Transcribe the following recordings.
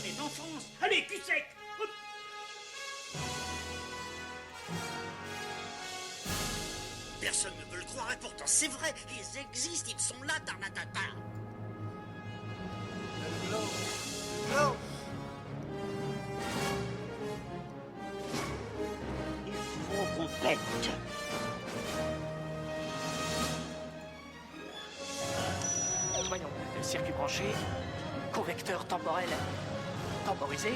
les enfonce. Allez, cul sec. Hop. Personne ne peut le croire et pourtant c'est vrai. Ils existent, ils sont là, Tarnatata. Non. Il faut qu'on pète. Voyons, circuit branché, correcteur temporel temporisé.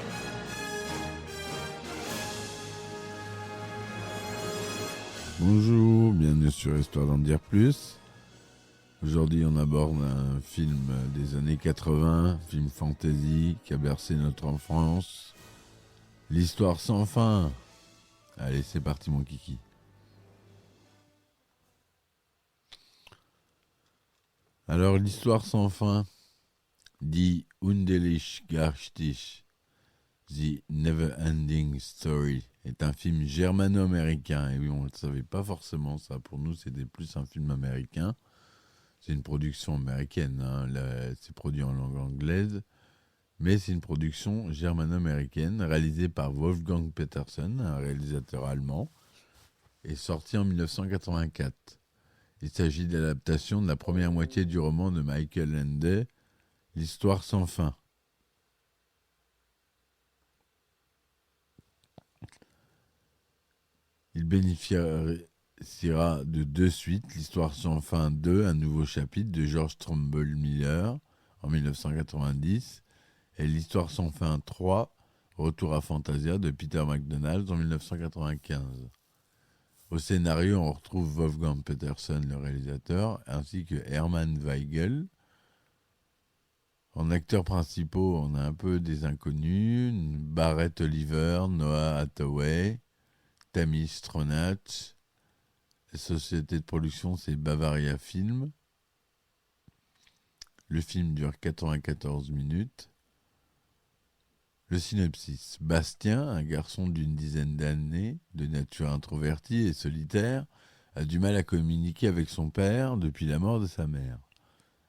Bonjour, bienvenue sur Histoire d'en dire plus. Aujourd'hui, on aborde un film des années 80, film fantasy qui a bercé notre enfance. L'histoire sans fin. Allez, c'est parti mon kiki. Alors, l'histoire sans fin, Die unendliche Geschichte, The Never-Ending Story, est un film germano-américain. Et oui, on ne le savait pas forcément, ça. Pour nous, c'était plus un film américain. C'est une production américaine, hein. C'est produit en langue anglaise. Mais c'est une production germano-américaine réalisée par Wolfgang Petersen, un réalisateur allemand, et sorti en 1984. Il s'agit de l'adaptation de la première moitié du roman de Michael Ende, L'Histoire sans fin. Il bénéficiera de 2 suites, L'Histoire sans fin 2, un nouveau chapitre de George Trumbull Miller en 1990, et L'Histoire sans fin 3, Retour à Fantasia de Peter McDonald en 1995. Au scénario, on retrouve Wolfgang Petersen, le réalisateur, ainsi que Hermann Weigel. En acteurs principaux, on a un peu des inconnus, Barrett Oliver, Noah Hathaway, Tammy Stronach. La société de production, c'est Bavaria Film. Le film dure 94 minutes. Le synopsis. Bastien, un garçon d'une dizaine d'années, de nature introvertie et solitaire, a du mal à communiquer avec son père depuis la mort de sa mère.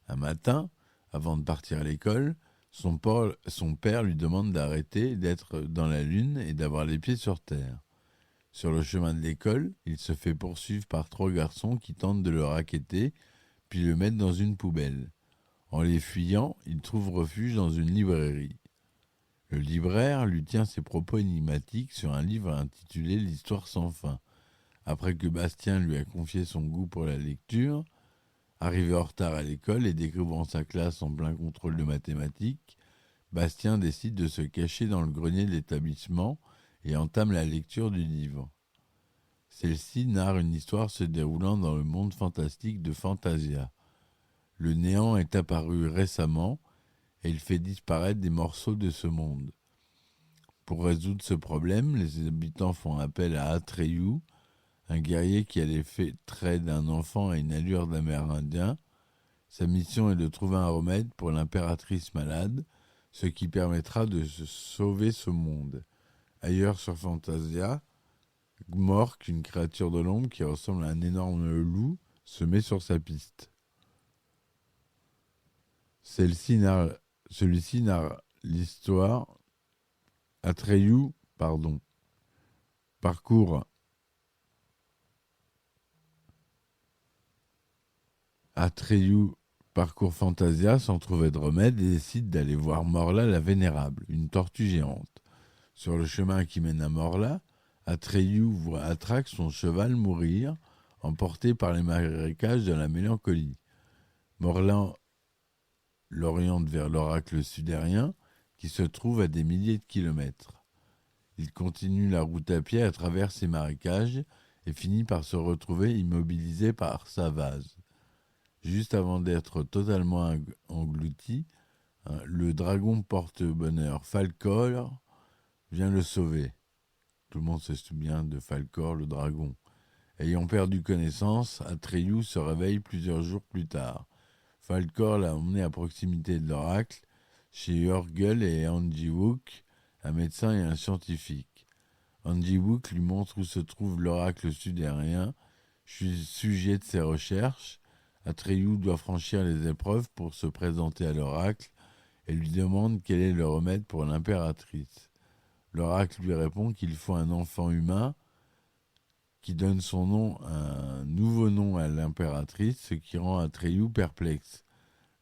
Un matin, avant de partir à l'école, son père lui demande d'arrêter d'être dans la lune et d'avoir les pieds sur terre. Sur le chemin de l'école, il se fait poursuivre par 3 garçons qui tentent de le racketter, puis le mettent dans une poubelle. En les fuyant, il trouve refuge dans une librairie. Le libraire lui tient ses propos énigmatiques sur un livre intitulé L'Histoire sans fin. Après que Bastien lui a confié son goût pour la lecture, arrivé en retard à l'école et découvrant sa classe en plein contrôle de mathématiques, Bastien décide de se cacher dans le grenier de l'établissement et entame la lecture du livre. Celle-ci narre une histoire se déroulant dans le monde fantastique de Fantasia. Le néant est apparu récemment et il fait disparaître des morceaux de ce monde. Pour résoudre ce problème, les habitants font appel à Atreyu, un guerrier qui a les traits d'un enfant et une allure d'Amérindien. Sa mission est de trouver un remède pour l'impératrice malade, ce qui permettra de sauver ce monde. Ailleurs sur Fantasia, Gmork, une créature de l'ombre qui ressemble à un énorme loup, se met sur sa piste. Celui-ci narre l'histoire. Atreyu parcourt Fantasia sans trouver de remède et décide d'aller voir Morla la Vénérable, une tortue géante. Sur le chemin qui mène à Morla, Atreyu voit Atrax, son cheval, mourir, emporté par les marécages de la mélancolie. Morla l'oriente vers l'oracle sudérien, qui se trouve à des milliers de kilomètres. Il continue la route à pied à travers ces marécages et finit par se retrouver immobilisé par sa vase. Juste avant d'être totalement englouti, le dragon porte-bonheur Falkor vient le sauver. Tout le monde se souvient de Falkor, le dragon. Ayant perdu connaissance, Atreyu se réveille plusieurs jours plus tard. Falkor l'a emmené à proximité de l'oracle, chez Jorgel et Anjiwook, un médecin et un scientifique. Anjiwook lui montre où se trouve l'oracle sudérien, sujet de ses recherches. Atreyu doit franchir les épreuves pour se présenter à l'oracle et lui demande quel est le remède pour l'impératrice. L'oracle lui répond qu'il faut un enfant humain qui donne un nouveau nom à l'impératrice, ce qui rend Atreyu perplexe.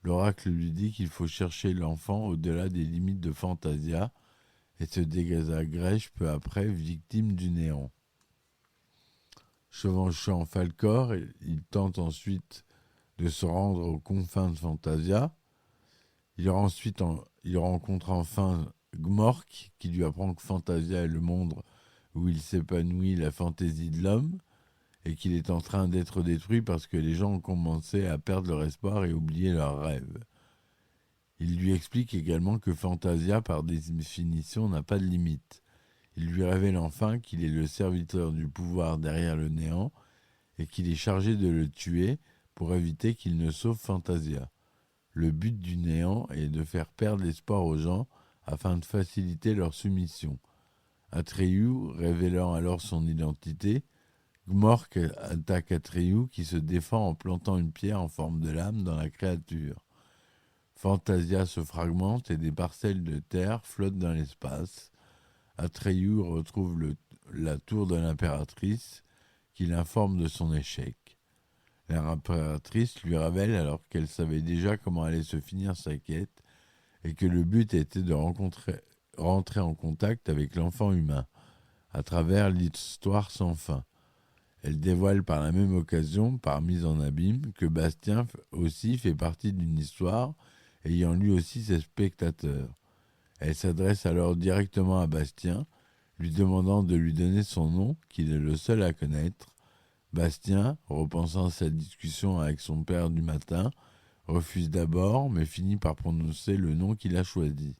L'oracle lui dit qu'il faut chercher l'enfant au-delà des limites de Fantasia et se désagrège peu après, victime du néant. Chevauchant Falkor, il tente ensuite de se rendre aux confins de Fantasia. Il rencontre enfin Gmork, qui lui apprend que Fantasia est le monde où il s'épanouit la fantaisie de l'homme et qu'il est en train d'être détruit parce que les gens ont commencé à perdre leur espoir et oublier leurs rêves. Il lui explique également que Fantasia, par définition, n'a pas de limite. Il lui révèle enfin qu'il est le serviteur du pouvoir derrière le néant et qu'il est chargé de le tuer pour éviter qu'il ne sauve Fantasia. Le but du néant est de faire perdre l'espoir aux gens afin de faciliter leur soumission. Atreyu, révélant alors son identité, Gmork attaque Atreyu qui se défend en plantant une pierre en forme de lame dans la créature. Fantasia se fragmente et des parcelles de terre flottent dans l'espace. Atreyu retrouve la tour de l'impératrice qui l'informe de son échec. L'impératrice lui révèle alors qu'elle savait déjà comment allait se finir sa quête et que le but était de rentrer en contact avec l'enfant humain à travers l'histoire sans fin. Elle dévoile par la même occasion, par mise en abîme, que Bastien aussi fait partie d'une histoire ayant lui aussi ses spectateurs. Elle s'adresse alors directement à Bastien, lui demandant de lui donner son nom, qu'il est le seul à connaître. Bastien, repensant à sa discussion avec son père du matin, refuse d'abord, mais finit par prononcer le nom qu'il a choisi.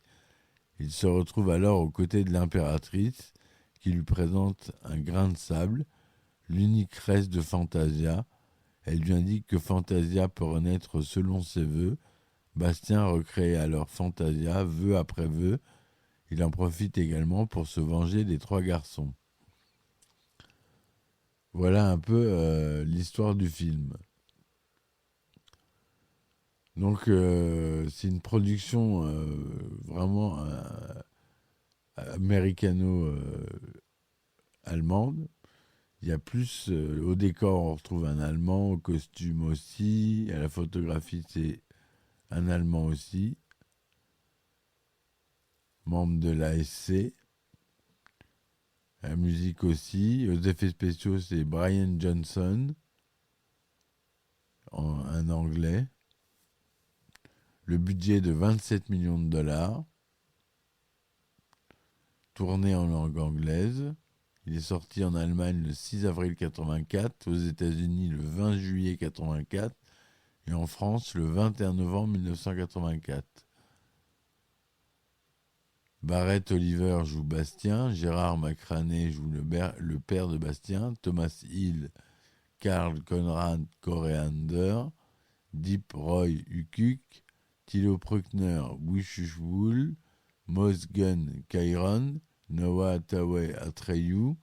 Il se retrouve alors aux côtés de l'impératrice, qui lui présente un grain de sable, l'unique reste de Fantasia. Elle lui indique que Fantasia peut renaître selon ses vœux. Bastien recrée alors Fantasia, vœu après vœu. Il en profite également pour se venger des 3 garçons. Voilà un peu l'histoire du film. Donc c'est une production vraiment américano-allemande. Il y a plus au décor, on retrouve un Allemand, au costume aussi, à la photographie c'est un Allemand aussi, membre de l'ASC. La musique aussi. Aux effets spéciaux, c'est Brian Johnson, un Anglais. Le budget de 27 millions de dollars. Tourné en langue anglaise. Il est sorti en Allemagne le 6 avril 1984, aux États-Unis le 20 juillet 1984 et en France le 21 novembre 1984. Barrett Oliver joue Bastien, Gérard McRaney joue le père de Bastien, Thomas Hill, Karl Konrad Coriander, Deep Roy Ukuk, Thilo Bruckner Wishushwool, Mosgun Kairon, Noah Tawey Atreyu,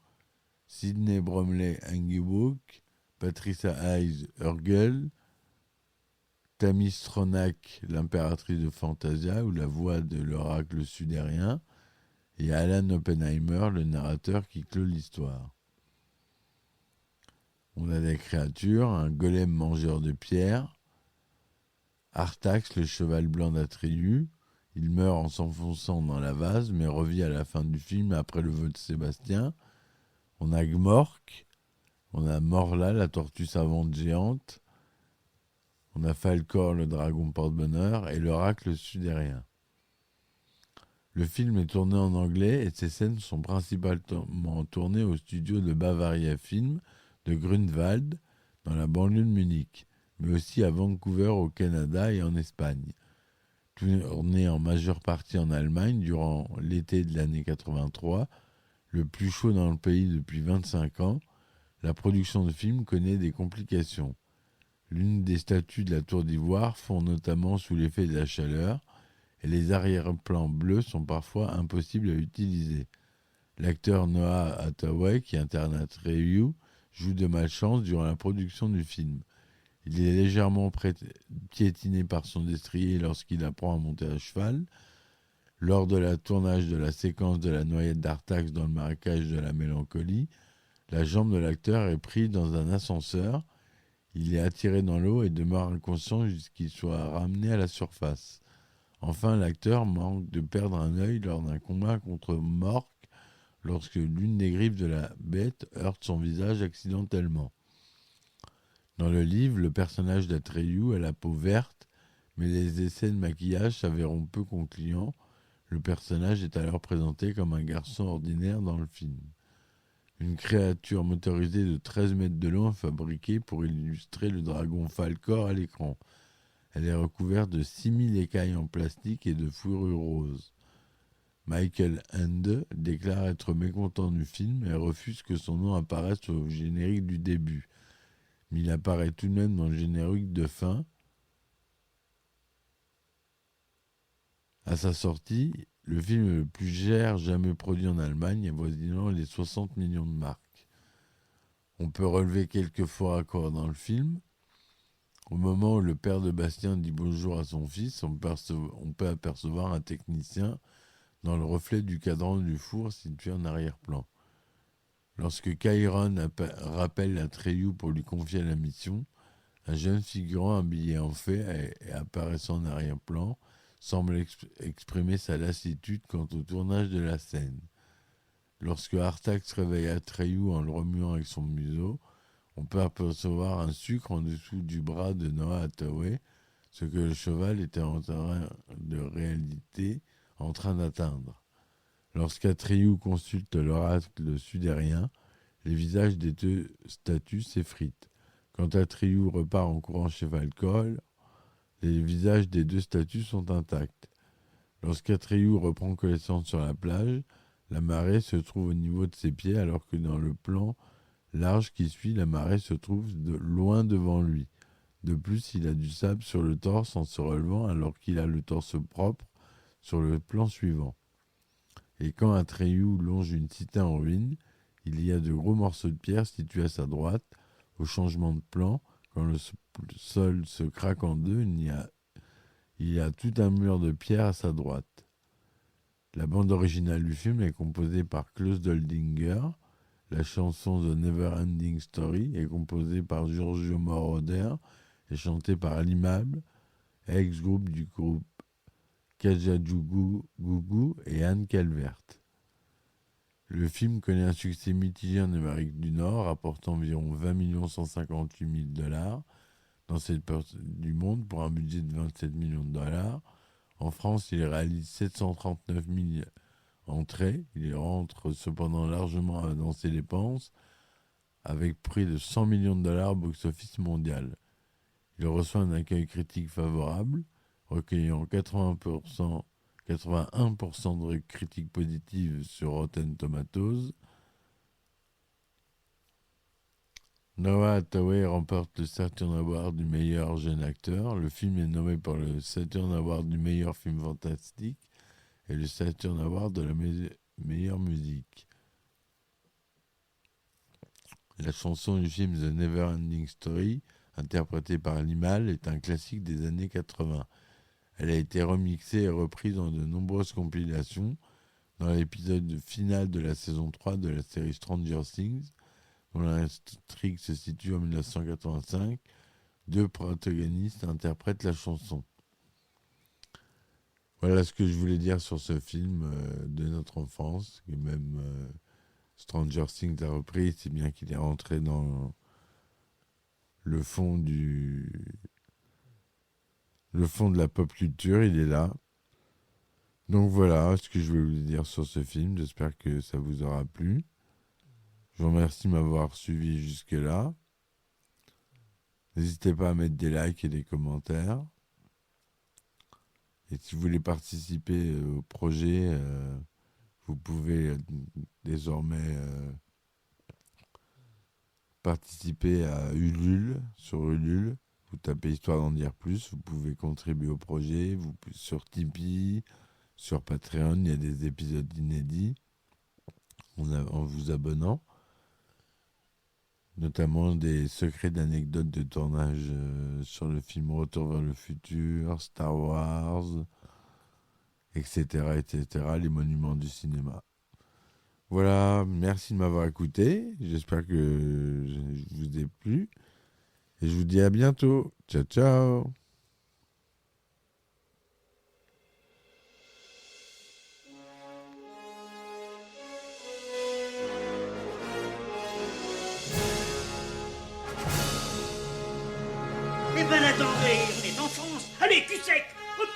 Sidney Bromley Angiwook, Patricia Hayes Urgel, Tammy Stronach, l'impératrice de Fantasia, ou la voix de l'oracle sudérien, et Alan Oppenheimer, le narrateur qui clôt l'histoire. On a des créatures, un golem mangeur de pierre, Artax, le cheval blanc d'Atreyu. Il meurt en s'enfonçant dans la vase, mais revit à la fin du film après le vœu de Sébastien. On a Gmork, on a Morla, la tortue savante géante, on a Falkor, le dragon porte-bonheur, et l'oracle sudérien. Le film est tourné en anglais et ses scènes sont principalement tournées au studio de Bavaria Film de Grunewald, dans la banlieue de Munich, mais aussi à Vancouver au Canada et en Espagne. Tourné en majeure partie en Allemagne durant l'été de l'année 83, le plus chaud dans le pays depuis 25 ans, la production de film connaît des complications. L'une des statues de la Tour d'Ivoire fond notamment sous l'effet de la chaleur et les arrière-plans bleus sont parfois impossibles à utiliser. L'acteur Noah Hathaway, qui incarne Atreyu, joue de malchance durant la production du film. Il est légèrement piétiné par son destrier lorsqu'il apprend à monter à cheval. Lors de la tournage de la séquence de la noyade d'Artax dans le marécage de la Mélancolie, la jambe de l'acteur est prise dans un ascenseur. Il est attiré dans l'eau et demeure inconscient jusqu'il soit ramené à la surface. Enfin, l'acteur manque de perdre un œil lors d'un combat contre Mork lorsque l'une des griffes de la bête heurte son visage accidentellement. Dans le livre, le personnage d'Atreyu a la peau verte, mais les essais de maquillage s'avéreront peu concluants. Le personnage est alors présenté comme un garçon ordinaire dans le film. Une créature motorisée de 13 mètres de long est fabriquée pour illustrer le dragon Falkor à l'écran. Elle est recouverte de 6000 écailles en plastique et de fourrure rose. Michael Ende déclare être mécontent du film et refuse que son nom apparaisse au générique du début. Mais il apparaît tout de même dans le générique de fin. À sa sortie, le film est le plus cher jamais produit en Allemagne, avoisinant les 60 millions de marks. On peut relever quelques faux raccords dans le film. Au moment où le père de Bastien dit bonjour à son fils, on peut apercevoir un technicien dans le reflet du cadran du four situé en arrière-plan. Lorsque Chiron rappelle Atreyu pour lui confier la mission, un jeune figurant habillé en fée et apparaissant en arrière-plan semble exprimer sa lassitude quant au tournage de la scène. Lorsque Artax réveille Atreyu en le remuant avec son museau, on peut apercevoir un sucre en dessous du bras de Noah Hathaway, ce que le cheval était en train d'atteindre. Lorsqu'Atreyu consulte l'oracle sudérien, les visages des deux statues s'effritent. Quand Atreyu repart en courant chez Falkor, les visages des deux statues sont intacts. Lorsqu'Atreyu reprend connaissance sur la plage, la marée se trouve au niveau de ses pieds alors que dans le plan large qui suit, la marée se trouve loin devant lui. De plus, il a du sable sur le torse en se relevant alors qu'il a le torse propre sur le plan suivant. Et quand Atreyu longe une cité en ruine, il y a de gros morceaux de pierre situés à sa droite. Au changement de plan, quand le sol se craque en deux, il y a tout un mur de pierre à sa droite. La bande originale du film est composée par Klaus Doldinger. La chanson The Never Ending Story est composée par Giorgio Moroder et chantée par Limable, ex-groupe du groupe Kajagougou et Anne Calvert. Le film connaît un succès mitigé en Amérique du Nord, rapportant environ 20 158 000 $ dans cette partie du monde pour un budget de 27 millions de dollars. En France, il réalise 739 000 entrées. Il rentre cependant largement dans ses dépenses, avec près de 100 millions de dollars au box-office mondial. Il reçoit un accueil critique favorable, recueillant 81% de critiques positives sur Rotten Tomatoes. Noah Hathaway remporte le Saturn Award du meilleur jeune acteur. Le film est nommé pour le Saturn Award du meilleur film fantastique et le Saturn Award de la meilleure musique. La chanson du film The Never Ending Story, interprétée par Limal, est un classique des années 80. Elle a été remixée et reprise dans de nombreuses compilations dans l'épisode final de la saison 3 de la série Stranger Things, dont l'intrigue se situe en 1985. Deux protagonistes interprètent la chanson. Voilà ce que je voulais dire sur ce film de notre enfance, que même Stranger Things a repris, si bien qu'il est rentré dans le fond de la pop culture, il est là. Donc voilà ce que je voulais vous dire sur ce film. J'espère que ça vous aura plu. Je vous remercie de m'avoir suivi jusque-là. N'hésitez pas à mettre des likes et des commentaires. Et si vous voulez participer au projet, vous pouvez désormais participer à Ulule, sur Ulule. Vous tapez Histoire d'en dire plus, vous pouvez contribuer au projet, sur Tipeee, sur Patreon, il y a des épisodes inédits en vous abonnant. notamment des secrets d'anecdotes de tournage sur le film Retour vers le futur, Star Wars, etc., etc., les monuments du cinéma. Voilà, merci de m'avoir écouté. J'espère que je vous ai plu. Et je vous dis à bientôt. Ciao, ciao. Eh ben attendez, on est en France. Allez, cul sec. Hop.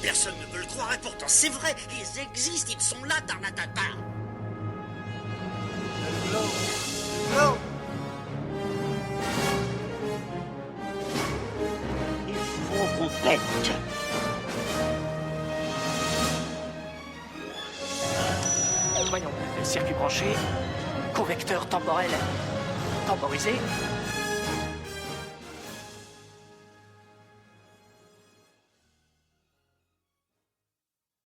Personne ne veut le croire et pourtant c'est vrai, ils existent, ils sont là, Tarnatata. Le globe. Le globe. Il faut qu'on pète. Voyons, circuit branché, convecteur temporel temporisé,